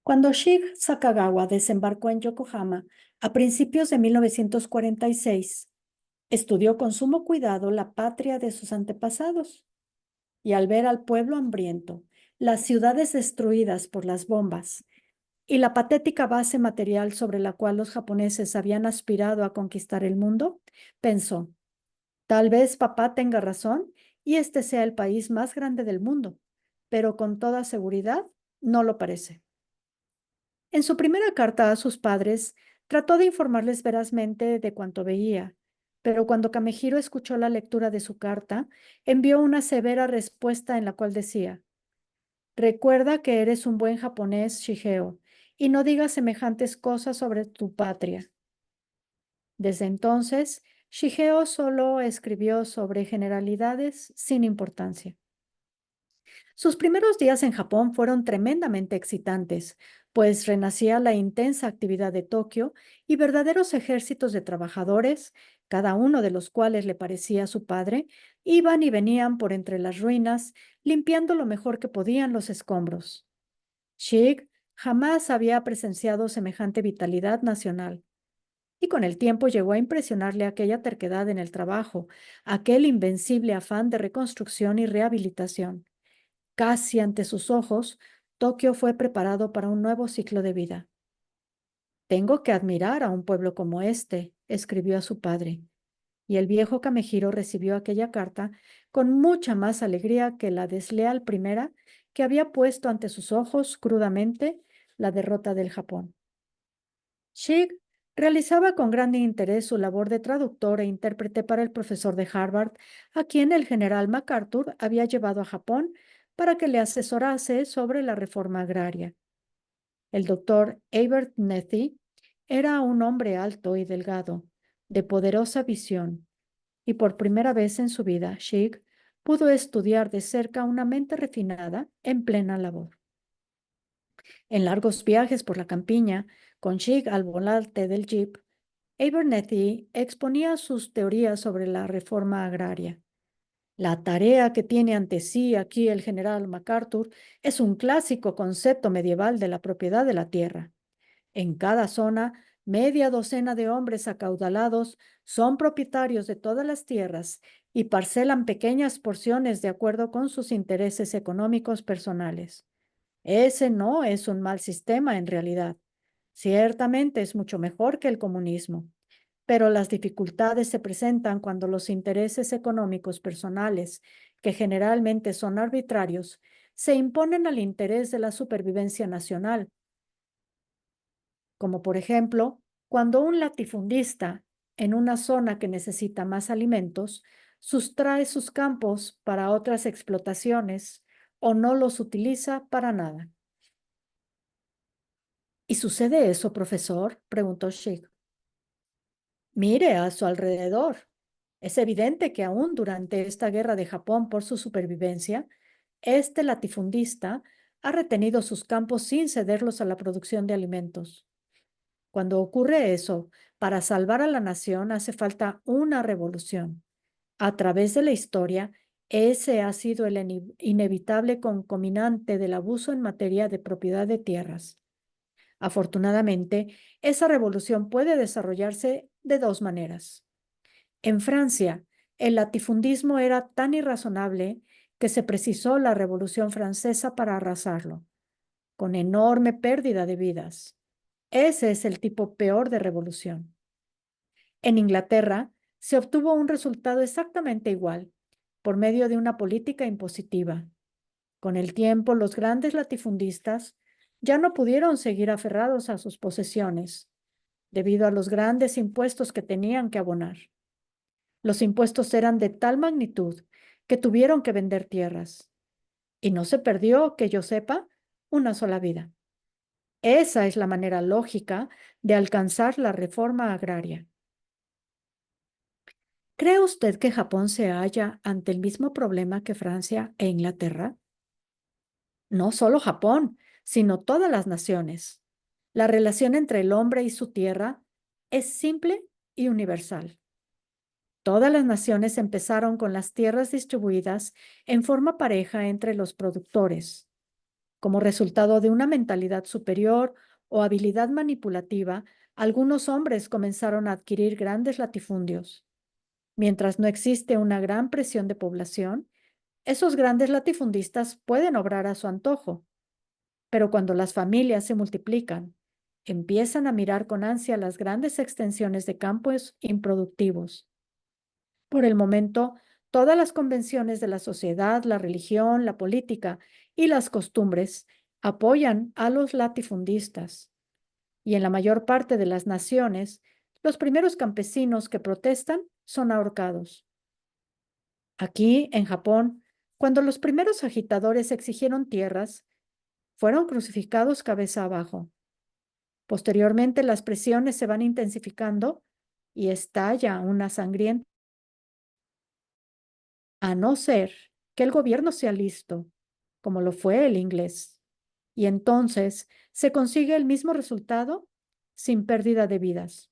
Cuando Shig Sakagawa desembarcó en Yokohama a principios de 1946, estudió con sumo cuidado la patria de sus antepasados y al ver al pueblo hambriento, las ciudades destruidas por las bombas y la patética base material sobre la cual los japoneses habían aspirado a conquistar el mundo, pensó, tal vez papá tenga razón y este sea el país más grande del mundo, pero con toda seguridad no lo parece. En su primera carta a sus padres, trató de informarles verazmente de cuanto veía, pero cuando Kamehiro escuchó la lectura de su carta, envió una severa respuesta en la cual decía: recuerda que eres un buen japonés, Shigeo, y no digas semejantes cosas sobre tu patria. Desde entonces, Shigeo solo escribió sobre generalidades sin importancia. Sus primeros días en Japón fueron tremendamente excitantes, pues renacía la intensa actividad de Tokio y verdaderos ejércitos de trabajadores, cada uno de los cuales le parecía a su padre, iban y venían por entre las ruinas, limpiando lo mejor que podían los escombros. Shig jamás había presenciado semejante vitalidad nacional, y con el tiempo llegó a impresionarle aquella terquedad en el trabajo, aquel invencible afán de reconstrucción y rehabilitación. Casi ante sus ojos, Tokio fue preparado para un nuevo ciclo de vida. Tengo que admirar a un pueblo como este, escribió a su padre, y el viejo Kamehiro recibió aquella carta con mucha más alegría que la desleal primera que había puesto ante sus ojos crudamente la derrota del Japón. Shig realizaba con gran interés su labor de traductor e intérprete para el profesor de Harvard, a quien el general MacArthur había llevado a Japón para que le asesorase sobre la reforma agraria. El doctor Abernethy era un hombre alto y delgado, de poderosa visión, y por primera vez en su vida, Shig pudo estudiar de cerca una mente refinada en plena labor. En largos viajes por la campiña, con Shig al volante del jeep, Abernethy exponía sus teorías sobre la reforma agraria. La tarea que tiene ante sí aquí el general MacArthur es un clásico concepto medieval de la propiedad de la tierra. En cada zona, media docena de hombres acaudalados son propietarios de todas las tierras y parcelan pequeñas porciones de acuerdo con sus intereses económicos personales. Ese no es un mal sistema en realidad. Ciertamente es mucho mejor que el comunismo, pero las dificultades se presentan cuando los intereses económicos personales, que generalmente son arbitrarios, se imponen al interés de la supervivencia nacional, como por ejemplo, cuando un latifundista en una zona que necesita más alimentos sustrae sus campos para otras explotaciones o no los utiliza para nada. ¿Y sucede eso, profesor?, preguntó Shig. Mire a su alrededor. Es evidente que aún durante esta guerra de Japón por su supervivencia, este latifundista ha retenido sus campos sin cederlos a la producción de alimentos. Cuando ocurre eso, para salvar a la nación hace falta una revolución. A través de la historia, ese ha sido el inevitable concominante del abuso en materia de propiedad de tierras. Afortunadamente, esa revolución puede desarrollarse de dos maneras. En Francia, el latifundismo era tan irrazonable que se precisó la Revolución Francesa para arrasarlo, con enorme pérdida de vidas. Ese es el tipo peor de revolución. En Inglaterra, se obtuvo un resultado exactamente igual, por medio de una política impositiva. Con el tiempo, los grandes latifundistas ya no pudieron seguir aferrados a sus posesiones, debido a los grandes impuestos que tenían que abonar. Los impuestos eran de tal magnitud que tuvieron que vender tierras. Y no se perdió, que yo sepa, una sola vida. Esa es la manera lógica de alcanzar la reforma agraria. ¿Cree usted que Japón se halla ante el mismo problema que Francia e Inglaterra? No solo Japón, sino todas las naciones. La relación entre el hombre y su tierra es simple y universal. Todas las naciones empezaron con las tierras distribuidas en forma pareja entre los productores. Como resultado de una mentalidad superior o habilidad manipulativa, algunos hombres comenzaron a adquirir grandes latifundios. Mientras no existe una gran presión de población, esos grandes latifundistas pueden obrar a su antojo, pero cuando las familias se multiplican, empiezan a mirar con ansia las grandes extensiones de campos improductivos. Por el momento, todas las convenciones de la sociedad, la religión, la política y las costumbres apoyan a los latifundistas. Y en la mayor parte de las naciones, los primeros campesinos que protestan son ahorcados. Aquí, en Japón, cuando los primeros agitadores exigieron tierras, fueron crucificados cabeza abajo. Posteriormente, las presiones se van intensificando y estalla una sangrienta, a no ser que el gobierno sea listo, como lo fue el inglés. Y entonces se consigue el mismo resultado sin pérdida de vidas.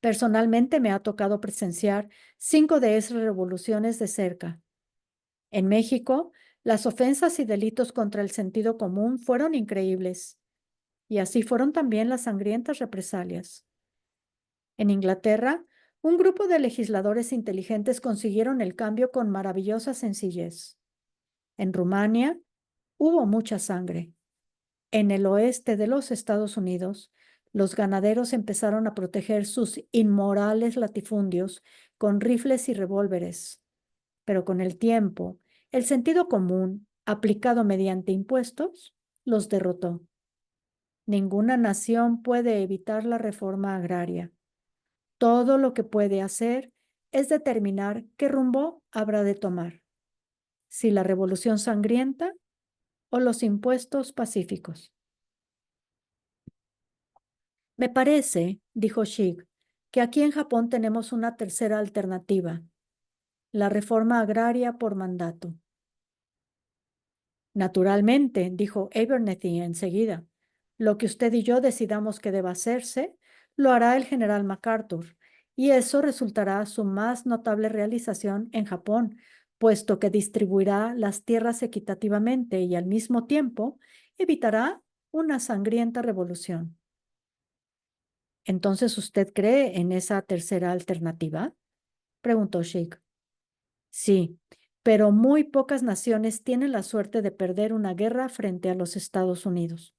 Personalmente me ha tocado presenciar 5 de esas revoluciones de cerca. En México, las ofensas y delitos contra el sentido común fueron increíbles, y así fueron también las sangrientas represalias. En Inglaterra, un grupo de legisladores inteligentes consiguieron el cambio con maravillosa sencillez. En Rumania, hubo mucha sangre. En el oeste de los Estados Unidos, los ganaderos empezaron a proteger sus inmorales latifundios con rifles y revólveres. Pero con el tiempo, el sentido común, aplicado mediante impuestos, los derrotó. Ninguna nación puede evitar la reforma agraria. Todo lo que puede hacer es determinar qué rumbo habrá de tomar, si la revolución sangrienta o los impuestos pacíficos. Me parece, dijo Shig, que aquí en Japón tenemos una tercera alternativa, la reforma agraria por mandato. Naturalmente, dijo Abernethy enseguida. Lo que usted y yo decidamos que deba hacerse, lo hará el general MacArthur, y eso resultará su más notable realización en Japón, puesto que distribuirá las tierras equitativamente y al mismo tiempo evitará una sangrienta revolución. ¿Entonces usted cree en esa tercera alternativa? Preguntó Sheikh. Sí, pero muy pocas naciones tienen la suerte de perder una guerra frente a los Estados Unidos.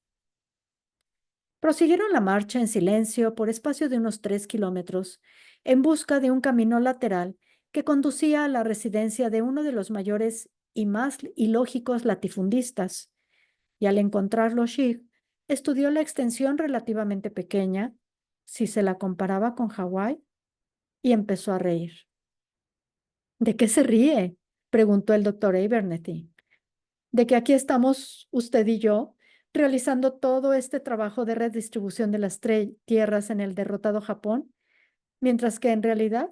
Prosiguieron la marcha en silencio por espacio de unos 3 kilómetros, en busca de un camino lateral que conducía a la residencia de uno de los mayores y más ilógicos latifundistas, y al encontrarlo Sheikh, estudió la extensión relativamente pequeña, si se la comparaba con Hawái, y empezó a reír. ¿De qué se ríe?, preguntó el doctor Abernethy. De que aquí estamos usted y yo realizando todo este trabajo de redistribución de las tierras en el derrotado Japón, mientras que en realidad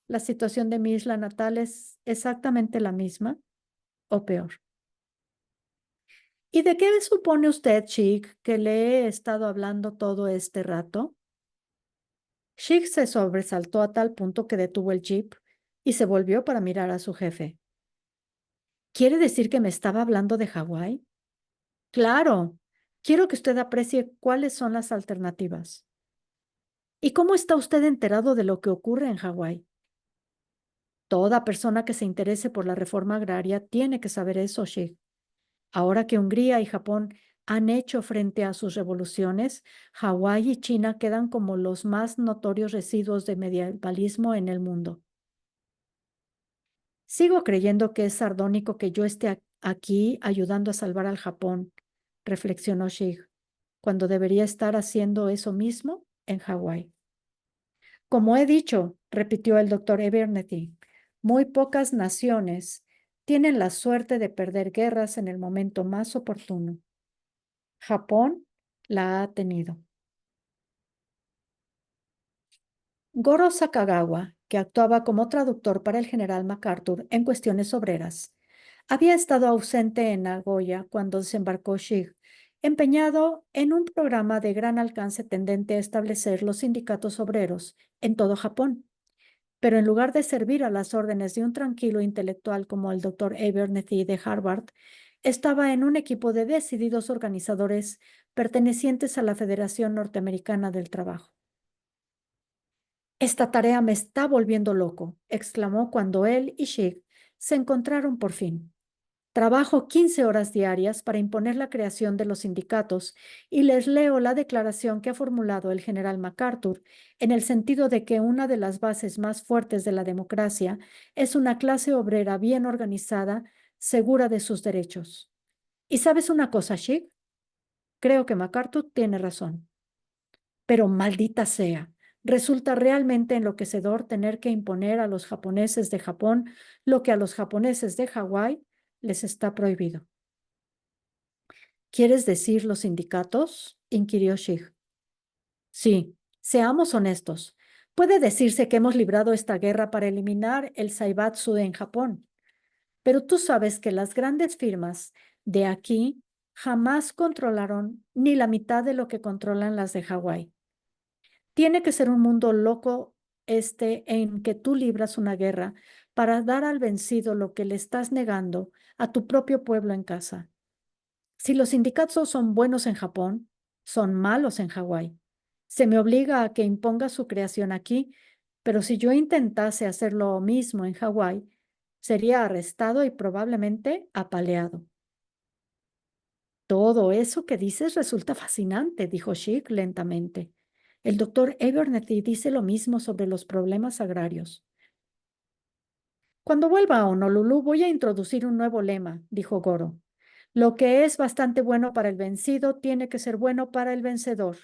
la situación de mi isla natal es exactamente la misma o peor. ¿Y de qué supone usted, Chick, que le he estado hablando todo este rato? Chick se sobresaltó a tal punto que detuvo el jeep y se volvió para mirar a su jefe. ¿Quiere decir que me estaba hablando de Hawái? Claro, quiero que usted aprecie cuáles son las alternativas. ¿Y cómo está usted enterado de lo que ocurre en Hawái? Toda persona que se interese por la reforma agraria tiene que saber eso, Sheikh. Ahora que Hungría y Japón han hecho frente a sus revoluciones, Hawái y China quedan como los más notorios residuos de medievalismo en el mundo. Sigo creyendo que es sardónico que yo esté aquí ayudando a salvar al Japón, reflexionó Sheikh, cuando debería estar haciendo eso mismo en Hawái. Como he dicho, repitió el doctor Abernethy, muy pocas naciones tienen la suerte de perder guerras en el momento más oportuno. Japón la ha tenido. Goro Sakagawa, que actuaba como traductor para el general MacArthur en cuestiones obreras, había estado ausente en Nagoya cuando desembarcó Shig, empeñado en un programa de gran alcance tendente a establecer los sindicatos obreros en todo Japón. Pero en lugar de servir a las órdenes de un tranquilo intelectual como el doctor Abernethy de Harvard, Estaba en un equipo de decididos organizadores pertenecientes a la Federación Norteamericana del Trabajo. Esta tarea me está volviendo loco, exclamó cuando él y Shig se encontraron por fin. Trabajo 15 horas diarias para imponer la creación de los sindicatos y les leo la declaración que ha formulado el general MacArthur en el sentido de que una de las bases más fuertes de la democracia es una clase obrera bien organizada, segura de sus derechos. ¿Y sabes una cosa, Shig? Creo que MacArthur tiene razón. Pero maldita sea, resulta realmente enloquecedor tener que imponer a los japoneses de Japón lo que a los japoneses de Hawái les está prohibido. ¿Quieres decir los sindicatos? Inquirió Shig. Sí, seamos honestos. Puede decirse que hemos librado esta guerra para eliminar el Saibatsu en Japón, pero tú sabes que las grandes firmas de aquí jamás controlaron ni la mitad de lo que controlan las de Hawái. Tiene que ser un mundo loco este en que tú libras una guerra para dar al vencido lo que le estás negando a tu propio pueblo en casa. Si los sindicatos son buenos en Japón, son malos en Hawái. Se me obliga a que imponga su creación aquí, pero si yo intentase hacer lo mismo en Hawái, sería arrestado y probablemente apaleado. Todo eso que dices resulta fascinante, dijo Sheik lentamente. El doctor Abernethy dice lo mismo sobre los problemas agrarios. Cuando vuelva a Honolulu voy a introducir un nuevo lema, dijo Goro. Lo que es bastante bueno para el vencido tiene que ser bueno para el vencedor.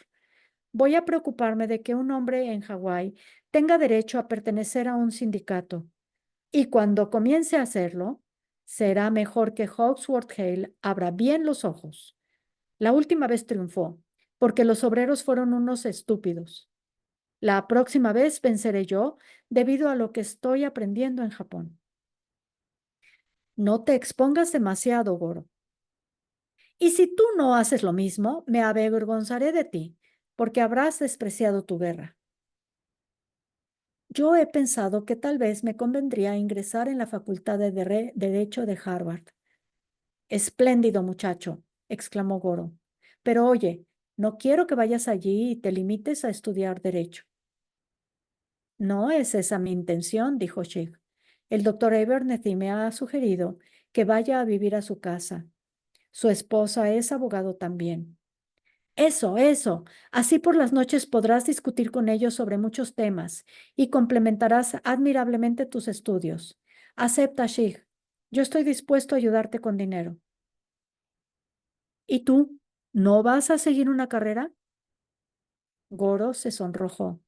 Voy a preocuparme de que un hombre en Hawái tenga derecho a pertenecer a un sindicato. Y cuando comience a hacerlo, será mejor que Hawksworth Hale abra bien los ojos. La última vez triunfó, porque los obreros fueron unos estúpidos. La próxima vez venceré yo debido a lo que estoy aprendiendo en Japón. No te expongas demasiado, Goro. Y si tú no haces lo mismo, me avergonzaré de ti, porque habrás despreciado tu guerra. Yo he pensado que tal vez me convendría ingresar en la Facultad de Derecho de Harvard. Espléndido muchacho, exclamó Goro. Pero oye, no quiero que vayas allí y te limites a estudiar derecho. No es esa mi intención, dijo Shig. El doctor Abernethy me ha sugerido que vaya a vivir a su casa. Su esposa es abogado también. Eso. Así por las noches podrás discutir con ellos sobre muchos temas y complementarás admirablemente tus estudios. Acepta, Shig. Yo estoy dispuesto a ayudarte con dinero. ¿Y tú? ¿No vas a seguir una carrera? Goro se sonrojó.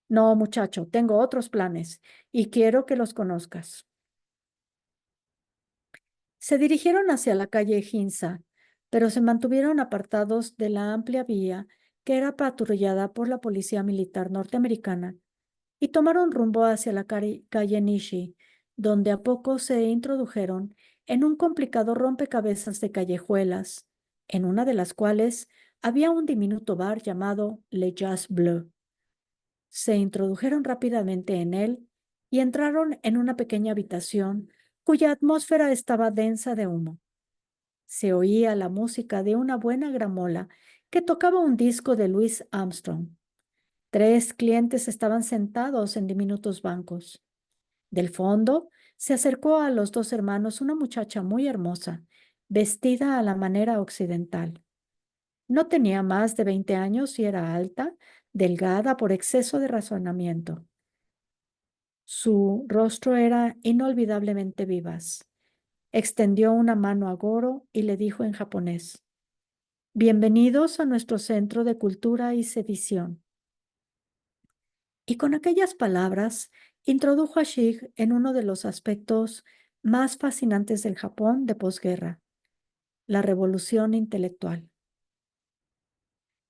No, muchacho, tengo otros planes y quiero que los conozcas. Se dirigieron hacia la calle Ginza, pero se mantuvieron apartados de la amplia vía que era patrullada por la policía militar norteamericana y tomaron rumbo hacia la calle Nishi, donde a poco se introdujeron en un complicado rompecabezas de callejuelas, en una de las cuales había un diminuto bar llamado Le Jazz Bleu. Se introdujeron rápidamente en él y entraron en una pequeña habitación cuya atmósfera estaba densa de humo. Se oía la música de una buena gramola que tocaba un disco de Louis Armstrong. 3 clientes estaban sentados en diminutos bancos. Del fondo se acercó a los 2 hermanos una muchacha muy hermosa, vestida a la manera occidental. No tenía más de 20 años y era alta, delgada por exceso de razonamiento. Su rostro era inolvidablemente vivaz. Extendió una mano a Goro y le dijo en japonés: Bienvenidos a nuestro Centro de Cultura y Sedición. Y con aquellas palabras introdujo a Shig en uno de los aspectos más fascinantes del Japón de posguerra, la revolución intelectual.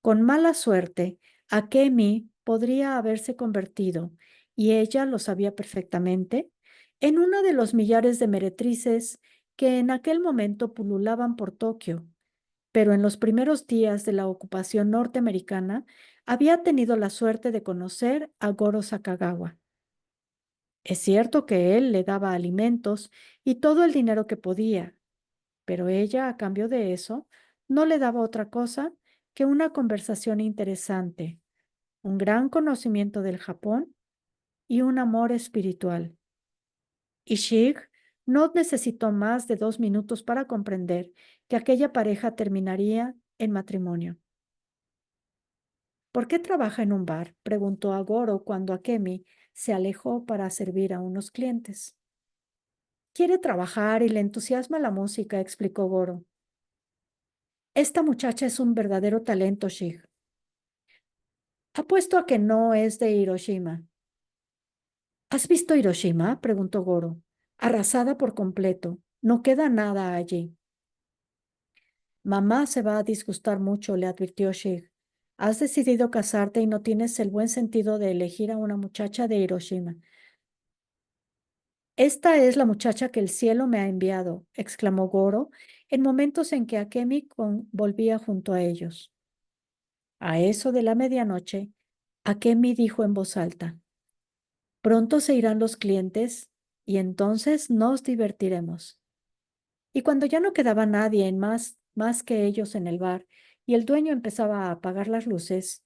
Con mala suerte, Akemi podría haberse convertido, y ella lo sabía perfectamente, en una de los millares de meretrices que en aquel momento pululaban por Tokio, pero en los primeros días de la ocupación norteamericana había tenido la suerte de conocer a Goro Sakagawa. Es cierto que él le daba alimentos y todo el dinero que podía, pero ella, a cambio de eso, no le daba otra cosa que una conversación interesante, un gran conocimiento del Japón y un amor espiritual. Y Shig no necesitó más de 2 minutos para comprender que aquella pareja terminaría en matrimonio. ¿Por qué trabaja en un bar?, preguntó a Goro cuando Akemi se alejó para servir a unos clientes. Quiere trabajar y le entusiasma la música, explicó Goro. Esta muchacha es un verdadero talento, Shig. Apuesto a que no es de Hiroshima. ¿Has visto Hiroshima?, preguntó Goro. Arrasada por completo. No queda nada allí. Mamá se va a disgustar mucho, le advirtió Shig. Has decidido casarte y no tienes el buen sentido de elegir a una muchacha de Hiroshima. Esta es la muchacha que el cielo me ha enviado, exclamó Goro en momentos en que Akemi volvía junto a ellos. A eso de la medianoche, Akemi dijo en voz alta: Pronto se irán los clientes y entonces nos divertiremos. Y cuando ya no quedaba nadie más que ellos en el bar y el dueño empezaba a apagar las luces,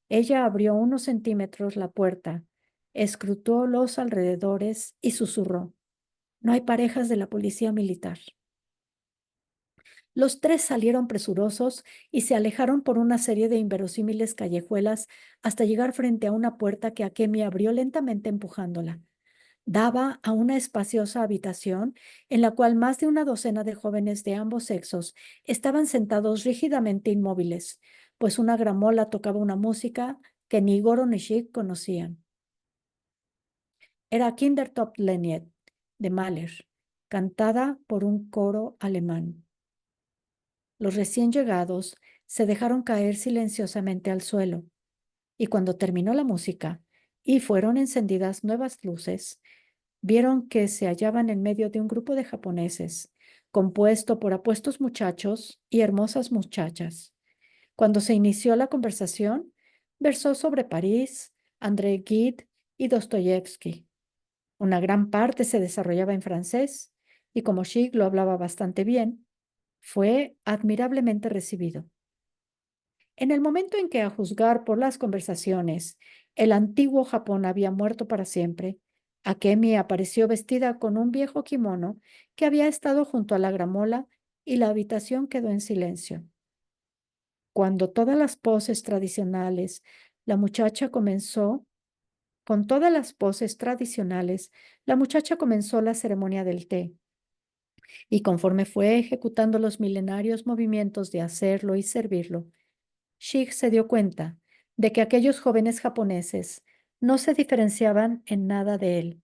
ella abrió unos centímetros la puerta, escrutó los alrededores y susurró: No hay parejas de la policía militar. Los tres salieron presurosos y se alejaron por una serie de inverosímiles callejuelas hasta llegar frente a una puerta que Akemi abrió lentamente empujándola. Daba a una espaciosa habitación en la cual más de una docena de jóvenes de ambos sexos estaban sentados rígidamente inmóviles, pues una gramola tocaba una música que ni Goro ni Shig conocían. Era Kindertopflied de Mahler, cantada por un coro alemán. Los recién llegados se dejaron caer silenciosamente al suelo, y cuando terminó la música y fueron encendidas nuevas luces, vieron que se hallaban en medio de un grupo de japoneses, compuesto por apuestos muchachos y hermosas muchachas. Cuando se inició la conversación, versó sobre París, André Gide y Dostoyevsky. Una gran parte se desarrollaba en francés, y como Shig lo hablaba bastante bien, fue admirablemente recibido. En el momento en que, a juzgar por las conversaciones, el antiguo Japón había muerto para siempre, Akemi apareció vestida con un viejo kimono que había estado junto a la gramola y la habitación quedó en silencio. Cuando todas las poses tradicionales, la muchacha comenzó, con todas las poses tradicionales, la muchacha comenzó la ceremonia del té. Y conforme fue ejecutando los milenarios movimientos de hacerlo y servirlo, Shig se dio cuenta de que aquellos jóvenes japoneses no se diferenciaban en nada de él.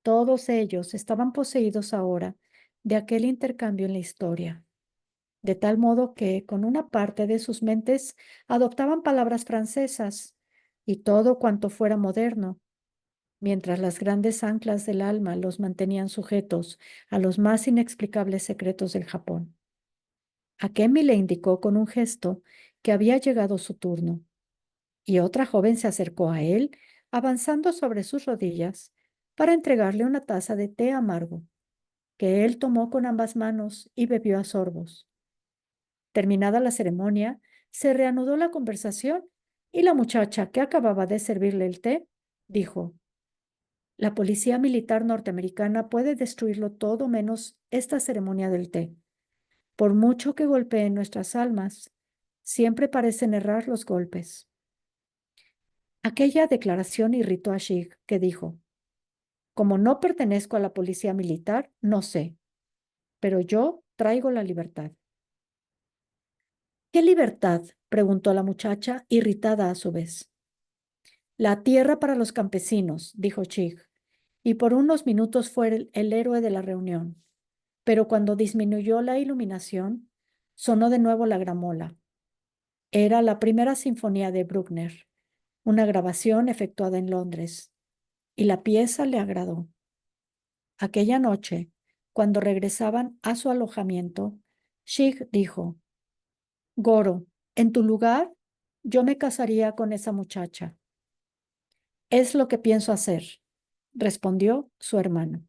Todos ellos estaban poseídos ahora de aquel intercambio en la historia, de tal modo que con una parte de sus mentes adoptaban palabras francesas y todo cuanto fuera moderno, mientras las grandes anclas del alma los mantenían sujetos a los más inexplicables secretos del Japón. Akemi le indicó con un gesto que había llegado su turno, y otra joven se acercó a él, avanzando sobre sus rodillas, para entregarle una taza de té amargo, que él tomó con ambas manos y bebió a sorbos. Terminada la ceremonia, se reanudó la conversación y la muchacha que acababa de servirle el té dijo: La policía militar norteamericana puede destruirlo todo menos esta ceremonia del té. Por mucho que golpeen nuestras almas, siempre parecen errar los golpes. Aquella declaración irritó a Shig, que dijo: Como no pertenezco a la policía militar, no sé, pero yo traigo la libertad. ¿Qué libertad?, preguntó la muchacha, irritada a su vez. La tierra para los campesinos, dijo Shig, y por unos minutos fue el héroe de la reunión. Pero cuando disminuyó la iluminación, sonó de nuevo la gramola. Era la primera sinfonía de Bruckner, una grabación efectuada en Londres, y la pieza le agradó. Aquella noche, cuando regresaban a su alojamiento, Shig dijo: Goro, en tu lugar, yo me casaría con esa muchacha. Es lo que pienso hacer, respondió su hermano.